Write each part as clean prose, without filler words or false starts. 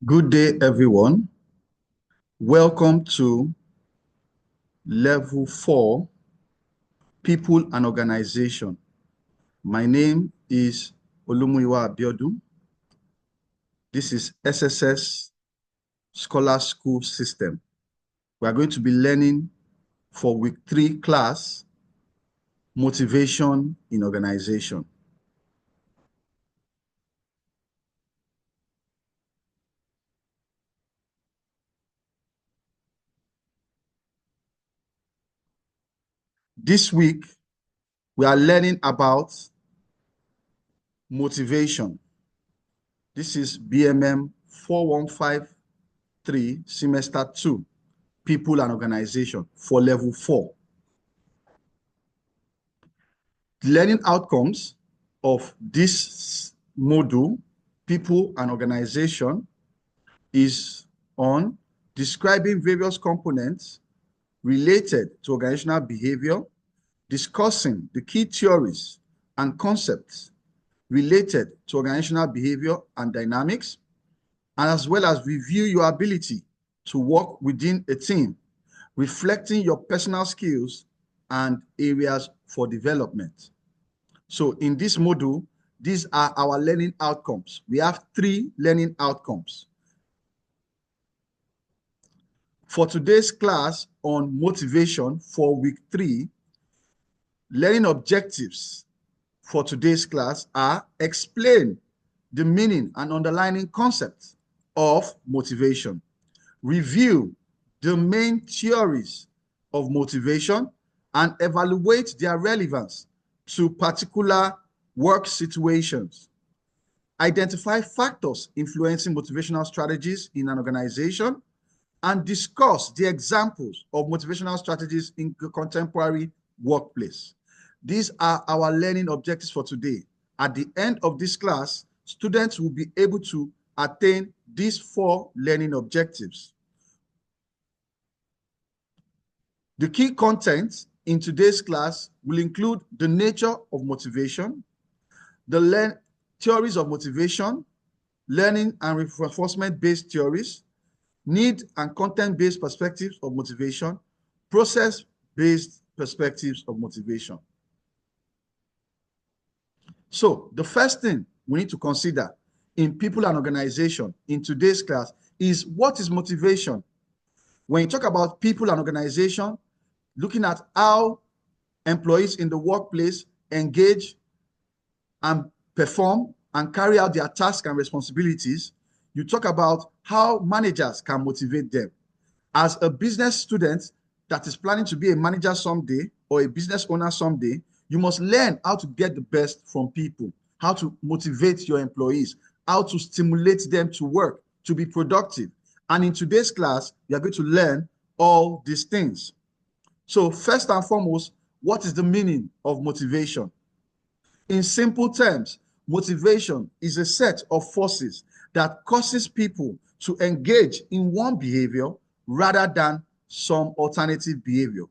Good day, everyone. Welcome to Level 4, People and Organization. My name is Olumuyiwa Abiodun. This is SSS Scholar School System. We are going to be learning for week 3 class, Motivation in Organization. This week, we are learning about motivation. This is BMM 4153, Semester 2, People and Organization for Level 4. The learning outcomes of this module, People and Organization, is on describing various components related to organizational behavior, discussing the key theories and concepts related to organizational behavior and dynamics, and as well as review your ability to work within a team, reflecting your personal skills and areas for development. So in this module, these are our learning outcomes. We have 3 learning outcomes. For today's class on motivation for week 3, learning objectives for today's class are: explain the meaning and underlying concepts of motivation, review the main theories of motivation, and evaluate their relevance to particular work situations. Identify factors influencing motivational strategies in an organization, and discuss the examples of motivational strategies in the contemporary workplace. These are our learning objectives for today. At the end of this class, students will be able to attain these 4 learning objectives. The key content in today's class will include the nature of motivation, the theories of motivation, learning and reinforcement-based theories, need and content-based perspectives of motivation, process-based perspectives of motivation. So the first thing we need to consider in people and organization in today's class is, what is motivation? When you talk about people and organization, looking at how employees in the workplace engage and perform and carry out their tasks and responsibilities, you talk about how managers can motivate them. As a business student that is planning to be a manager someday or a business owner someday, you must learn how to get the best from people, how to motivate your employees, how to stimulate them to work, to be productive. And in today's class, you are going to learn all these things. So first and foremost, what is the meaning of motivation? In simple terms, motivation is a set of forces that causes people to engage in one behavior rather than some alternative behavior.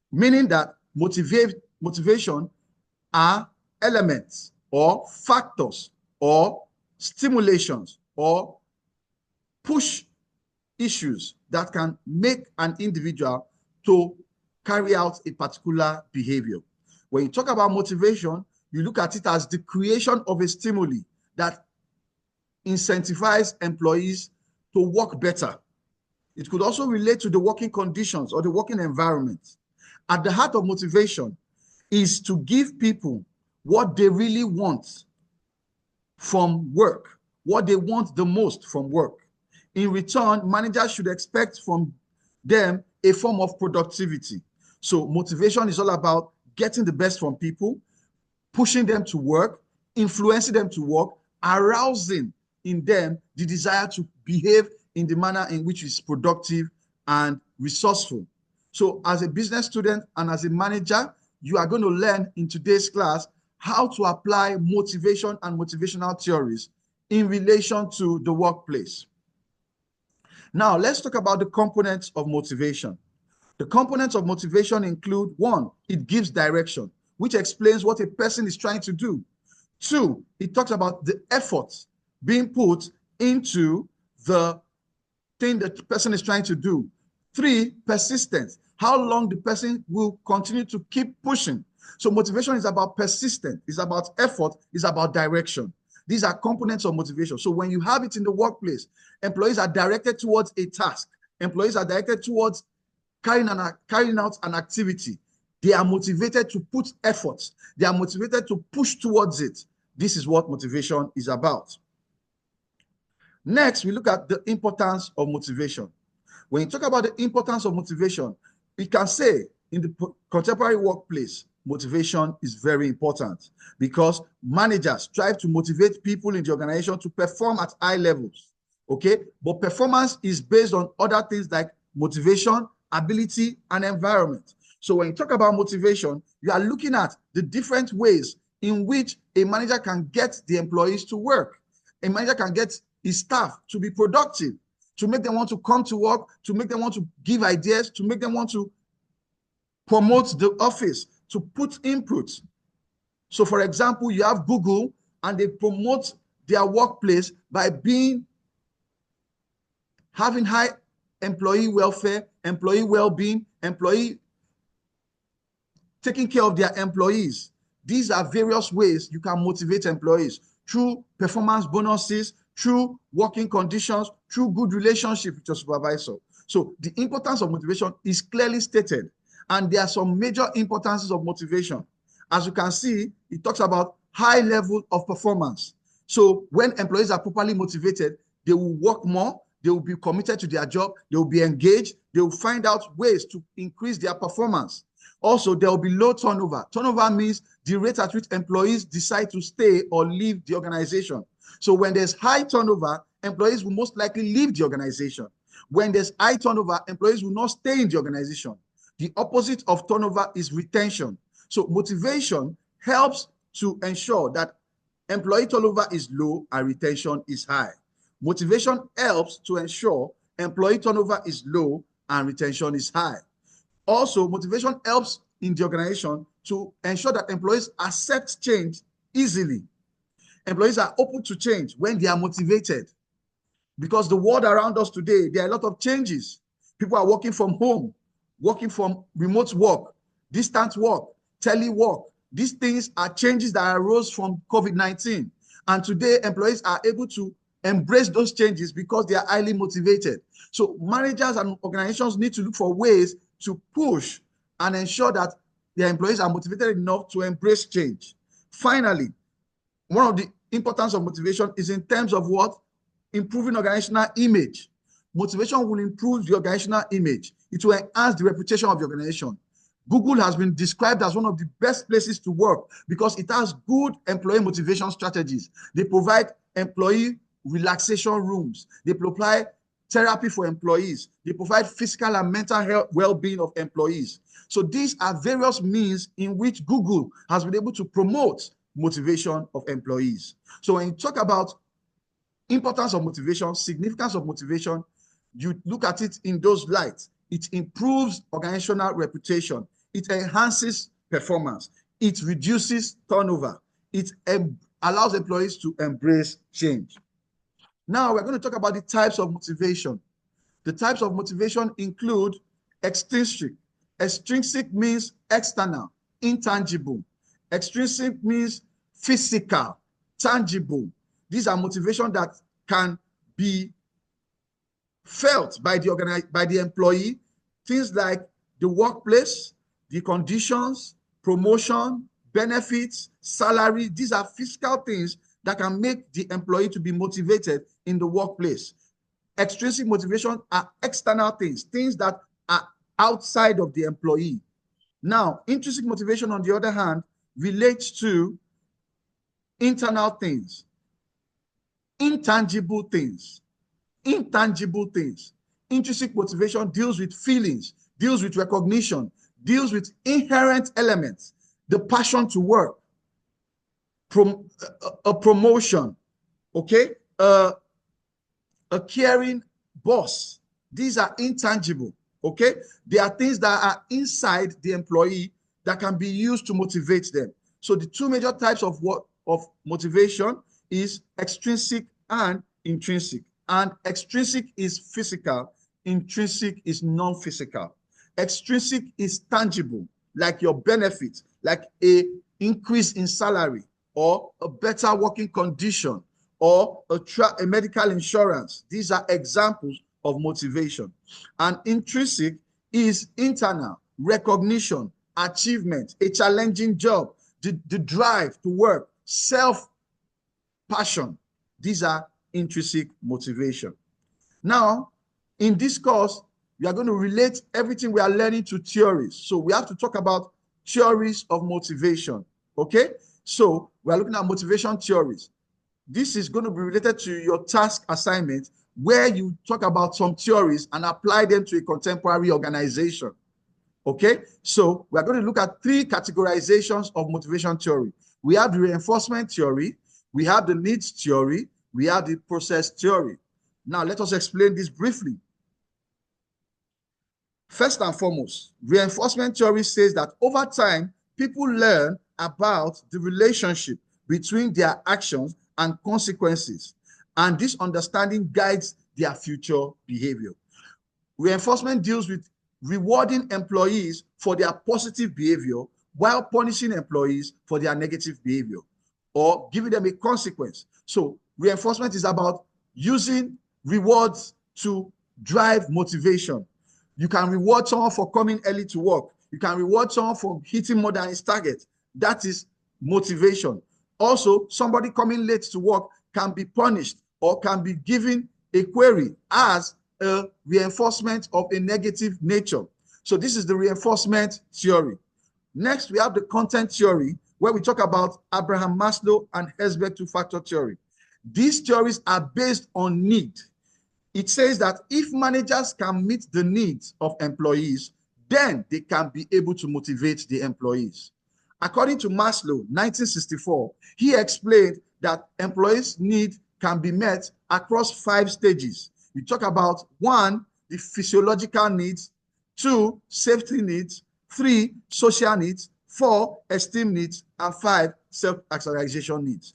Meaning that motivation are elements or factors or stimulations or push issues that can make an individual to carry out a particular behavior. When you talk about motivation, you look at it as the creation of a stimuli that incentivizes employees to work better. It could also relate to the working conditions or the working environment. At the heart of motivation is to give people what they really want from work, what they want the most from work. In return, managers should expect from them a form of productivity. So motivation is all about getting the best from people, pushing them to work, influencing them to work, arousing in them the desire to behave in the manner in which is productive and resourceful. So as a business student and as a manager, you are going to learn in today's class how to apply motivation and motivational theories in relation to the workplace. Now, let's talk about the components of motivation. The components of motivation include: 1, it gives direction, which explains what a person is trying to do. 2, it talks about the effort being put into the thing that the person is trying to do. 3, persistence, how long the person will continue to keep pushing. So motivation is about persistence, it's about effort, it's about direction. These are components of motivation. So when you have it in the workplace, employees are directed towards a task. Employees are directed towards carrying out an activity. They are motivated to put efforts. They are motivated to push towards it. This is what motivation is about. Next, we look at the importance of motivation. When you talk about the importance of motivation, we can say in the contemporary workplace, motivation is very important because managers strive to motivate people in the organization to perform at high levels. Okay, but performance is based on other things like motivation, ability, and environment. So when you talk about motivation, you are looking at the different ways in which a manager can get the employees to work. A manager can get his staff to be productive, to make them want to come to work, to make them want to give ideas, to make them want to promote the office, to put input. So for example, you have Google and they promote their workplace by having high employee welfare, employee well-being, employee taking care of their employees. These are various ways you can motivate employees through performance bonuses, through working conditions, through good relationship with your supervisor. So the importance of motivation is clearly stated, and there are some major importances of motivation. As you can see, it talks about high level of performance. So when employees are properly motivated, they will work more, they will be committed to their job, they will be engaged, they will find out ways to increase their performance. Also, there will be low turnover. Turnover means the rate at which employees decide to stay or leave the organization. So when there's high turnover, employees will most likely leave the organization. When there's high turnover, employees will not stay in the organization. The opposite of turnover is retention. So motivation helps to ensure that employee turnover is low and retention is high. Motivation helps to ensure employee turnover is low and retention is high. Also, motivation helps in the organization to ensure that employees accept change easily. Employees are open to change when they are motivated, because the world around us today, there are a lot of changes. People are working from home, working from remote work, distant work, telework. These things are changes that arose from COVID-19. And today, employees are able to embrace those changes because they are highly motivated. So managers and organizations need to look for ways to push and ensure that their employees are motivated enough to embrace change. Finally, one of the importance of motivation is in terms of what? Improving organizational image. Motivation will improve the organizational image. It will enhance the reputation of the organization. Google has been described as one of the best places to work because it has good employee motivation strategies. They provide employee relaxation rooms. They provide therapy for employees. They provide physical and mental health well-being of employees. So these are various means in which Google has been able to promote motivation of employees. So when you talk about importance of motivation, significance of motivation, you look at it in those lights. It improves organizational reputation. It enhances performance. It reduces turnover. It allows employees to embrace change. Now we're going to talk about the types of motivation. The types of motivation include extrinsic. Extrinsic means external, intangible. Extrinsic means physical, tangible. These are motivation that can be felt by the employee. Things like the workplace, the conditions, promotion, benefits, salary. These are physical things that can make the employee to be motivated in the workplace. Extrinsic motivation are external things, things that are outside of the employee. Now, intrinsic motivation, on the other hand, relates to internal things, intangible things, intangible things. Intrinsic motivation deals with feelings, deals with recognition, deals with inherent elements, the passion to work, a promotion, okay, a caring boss. These are intangible, okay? They are things that are inside the employee that can be used to motivate them. So the two major types of motivation is extrinsic and intrinsic. And extrinsic is physical, intrinsic is non-physical. Extrinsic is tangible, like your benefit, like a increase in salary, or a better working condition, or a medical insurance. These are examples of motivation. And intrinsic is internal, recognition, achievement, a challenging job, the drive to work, self-passion. These are intrinsic motivation. Now, in this course, we are going to relate everything we are learning to theories. So we have to talk about theories of motivation. Okay? So we are looking at motivation theories. This is going to be related to your task assignment, where you talk about some theories and apply them to a contemporary organization. Okay? So we are going to look at 3 categorizations of motivation theory. We have the reinforcement theory, we have the needs theory, we have the process theory. Now, let us explain this briefly. First and foremost, reinforcement theory says that over time, people learn about the relationship between their actions and consequences, and this understanding guides their future behavior. Reinforcement deals with rewarding employees for their positive behavior while punishing employees for their negative behavior, or giving them a consequence. So reinforcement is about using rewards to drive motivation. You can reward someone for coming early to work. You can reward someone for hitting more than his target. That is motivation. Also, somebody coming late to work can be punished or can be given a query as a reinforcement of a negative nature. So this is the reinforcement theory. Next, we have the content theory, where we talk about Abraham Maslow and Herzberg two-factor theory. These theories are based on need. It says that if managers can meet the needs of employees, then they can be able to motivate the employees. According to Maslow, 1964, he explained that employees' needs can be met across 5 stages. We talk about 1, the physiological needs, 2, safety needs, 3, social needs, 4, esteem needs, and 5, self-actualization needs.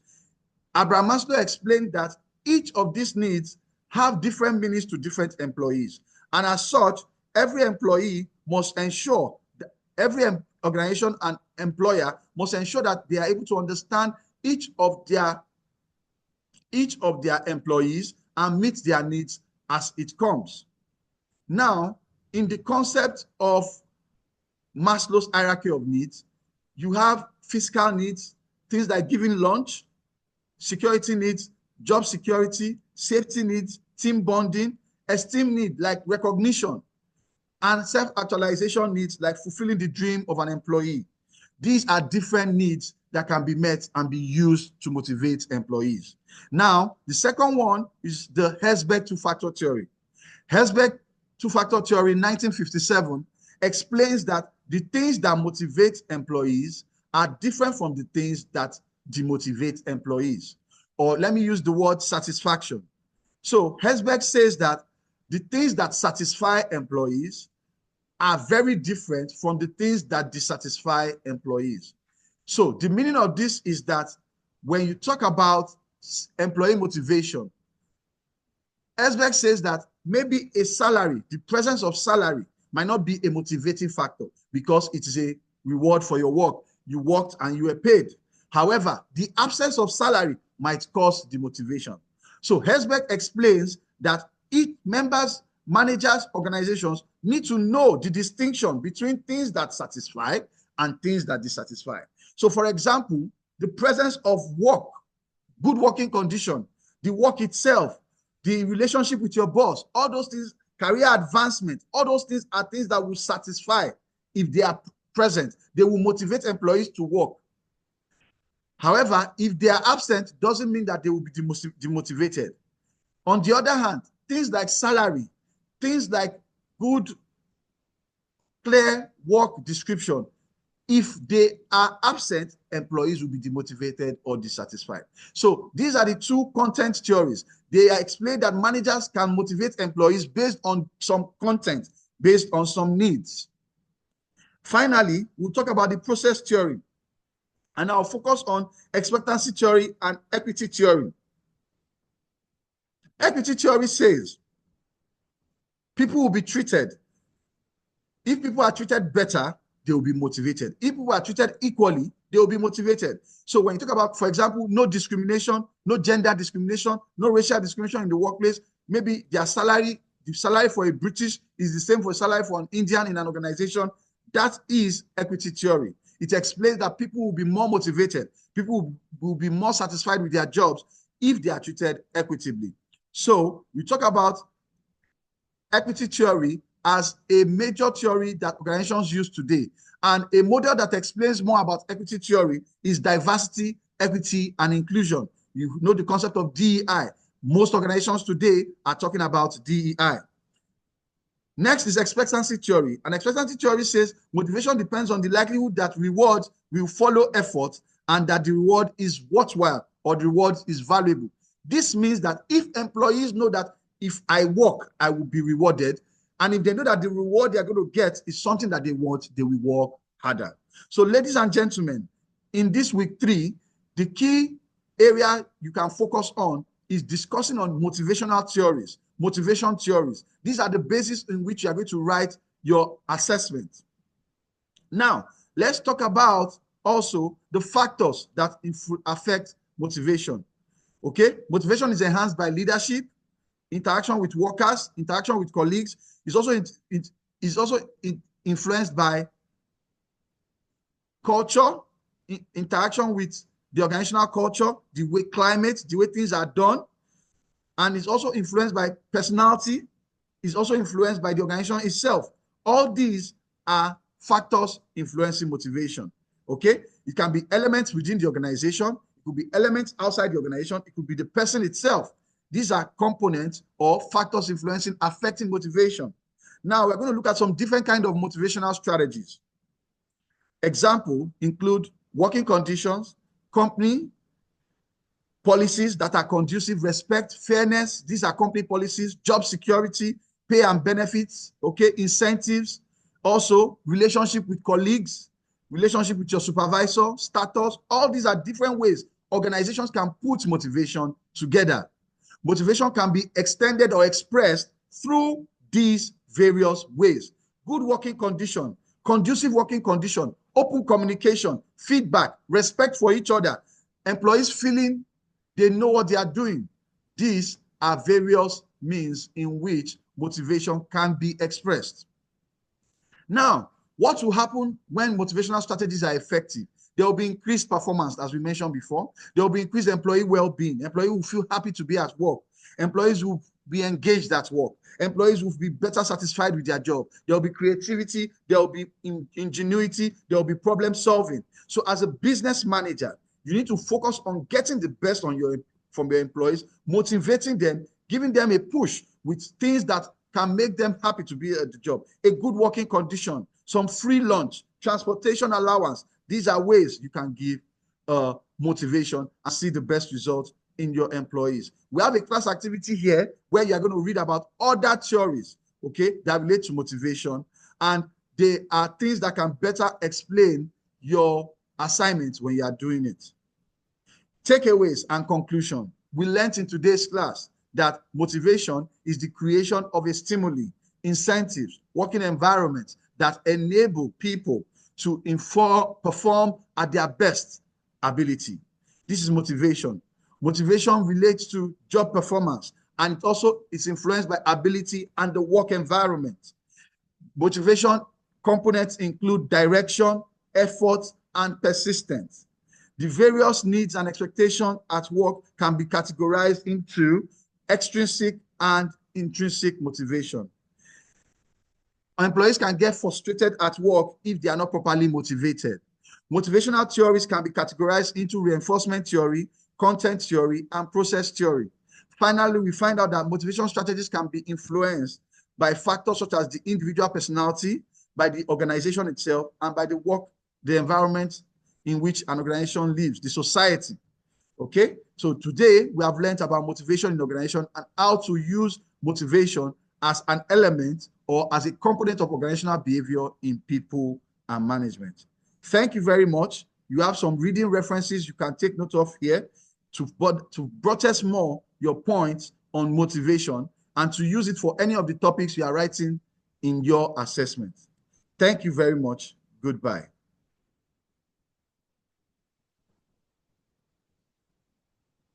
Abraham Maslow explained that each of these needs have different meanings to different employees. And as such, every employee must ensure that every organization and employer must ensure that they are able to understand each of their employees and meet their needs as it comes. Now, in the concept of Maslow's hierarchy of needs, you have physical needs, things like giving lunch, security needs, job security, safety needs, team bonding, esteem need like recognition, and self-actualization needs like fulfilling the dream of an employee. These are different needs that can be met and be used to motivate employees. Now, the second one is the Herzberg two-factor theory. Herzberg two-factor theory in 1957 explains that the things that motivate employees are different from the things that demotivate employees. Or let me use the word satisfaction. So Herzberg says that the things that satisfy employees are very different from the things that dissatisfy employees. So the meaning of this is that when you talk about employee motivation, Herzberg says that maybe a salary, the presence of salary, might not be a motivating factor because it is a reward for your work. You worked and you were paid. However, the absence of salary might cause demotivation. So Herzberg explains that each members, managers, organizations need to know the distinction between things that satisfy and things that dissatisfy. So for example, the presence of work, good working condition, the work itself, the relationship with your boss, all those things, career advancement, all those things are things that will satisfy if they are present. They will motivate employees to work. However, if they are absent, doesn't mean that they will be demotivated. On the other hand, things like salary, things like good, clear work description, if they are absent, employees will be demotivated or dissatisfied. So these are the 2 content theories. They explain that managers can motivate employees based on some content, based on some needs. Finally, we'll talk about the process theory. And I'll focus on expectancy theory and equity theory. Equity theory says people will be treated. If people are treated better, they will be motivated. If people are treated equally, they will be motivated. So when you talk about, for example, no discrimination, no gender discrimination, no racial discrimination in the workplace, maybe their salary, the salary for a British is the same for a salary for an Indian in an organization. That is equity theory. It explains that people will be more motivated. People will be more satisfied with their jobs if they are treated equitably. So we talk about equity theory as a major theory that organizations use today. And a model that explains more about equity theory is diversity, equity, and inclusion. You know the concept of DEI. Most organizations today are talking about DEI. Next is expectancy theory. And expectancy theory says motivation depends on the likelihood that rewards will follow effort and that the reward is worthwhile or the reward is valuable. This means that if employees know that if I work, I will be rewarded, and if they know that the reward they're going to get is something that they want, they will work harder. So ladies and gentlemen, in this week 3, the key area you can focus on is discussing on motivational theories, motivation theories. These are the basis in which you are going to write your assessment. Now, let's talk about also the factors that affect motivation. Okay, motivation is enhanced by leadership, interaction with workers, interaction with colleagues. It's also influenced by culture, interaction with the organizational culture, the way climate, the way things are done. And it's also influenced by personality. It's also influenced by the organization itself. All these are factors influencing motivation. Okay, it can be elements within the organization. It could be elements outside the organization. It could be the person itself. These are components or factors influencing, affecting motivation. Now, we're going to look at some different kinds of motivational strategies. Example include working conditions, company policies that are conducive, respect, fairness. These are company policies, job security, pay and benefits, okay, incentives, also relationship with colleagues, relationship with your supervisor, status. All these are different ways organizations can put motivation together. Motivation can be extended or expressed through these various ways. Good working condition, conducive working condition, open communication, feedback, respect for each other, employees feeling they know what they are doing. These are various means in which motivation can be expressed. Now, what will happen when motivational strategies are effective? There will be increased performance, as we mentioned before. There will be increased employee well-being. Employees will feel happy to be at work. Employees will be engaged at work. Employees will be better satisfied with their job. There will be creativity. There will be ingenuity. There will be problem solving. So as a business manager, you need to focus on getting the best from your employees, motivating them, giving them a push with things that can make them happy to be at the job. A good working condition, some free lunch, transportation allowance. These are ways you can give motivation and see the best results in your employees. We have a class activity here where you are going to read about other theories, okay, that relate to motivation, and they are things that can better explain your assignments when you are doing it. Takeaways and conclusion. We learned in today's class that motivation is the creation of a stimuli, incentives, working environments that enable people to perform at their best ability. This is motivation. Motivation relates to job performance, and it also is influenced by ability and the work environment. Motivation components include direction, effort, and persistence. The various needs and expectations at work can be categorized into extrinsic and intrinsic motivation. Employees can get frustrated at work if they are not properly motivated. Motivational theories can be categorized into reinforcement theory, content theory, and process theory. Finally, we find out that motivation strategies can be influenced by factors such as the individual personality, by the organization itself, and by the environment in which an organization lives, the society. Okay, so today we have learned about motivation in organization and how to use motivation as an element or as a component of organizational behavior in people and management. Thank you very much. You have some reading references you can take note of here to buttress more your points on motivation and to use it for any of the topics you are writing in your assessment. Thank you very much. Goodbye.